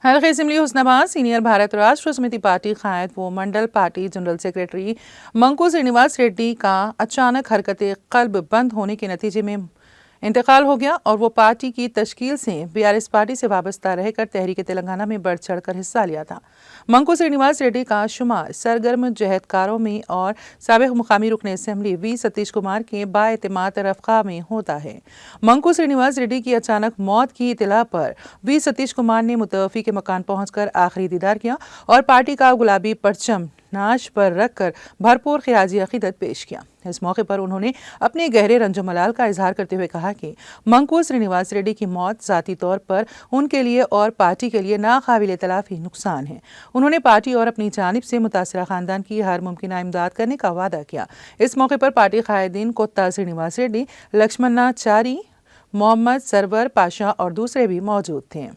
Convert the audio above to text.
हल्के assembly Husnabad senior Bharat राष्ट्र समिति पार्टी कायद व mandal party general secretary Manku Srinivas Reddy का अचानक हरकत कल्ब बंद होने के नतीजे में इंतकाल हो गया और वो पार्टी की तश्कील से बीआरएस पार्टी से वाबस्ता रहकर तहरीक तेलंगाना में बढ़ चढ़ कर हिस्सा लिया था। मंकू श्रीनिवास रेड्डी का शुमार सरगर्म जहदकारों में और साबिक मुकामी रुकन असम्बली वी सतीश कुमार के बाएतमाद रफ़्क़ा में होता है। मंकू श्रीनिवास रेड्डी की अचानक मौत की इतला पर वी सतीश कुमार ने मुतवफ़ी के मकान पहुंचकर आखिरी दीदार किया और पार्टी का गुलाबी परचम नाश पर रखकर भरपूर ख़िराजी अक़ीदत पेश किया। इस मौके पर उन्होंने अपने गहरे रंजो मलाल का इजहार करते हुए कहा कि मंकू श्रीनिवास रेड्डी की मौत ज़ाती तौर पर उनके लिए और पार्टी के लिए नाकाबिल तलाफ़ी नुकसान है। उन्होंने पार्टी और अपनी जानिब से मुतासरा ख़ानदान की हर मुमकिन इमदाद करने का वादा किया। इस मौके पर पार्टी कायदीन कोत्ता श्रीनिवास रेड्डी, लक्ष्मणा चारी, मोहम्मद सरवर पाशा और दूसरे भी मौजूद थे।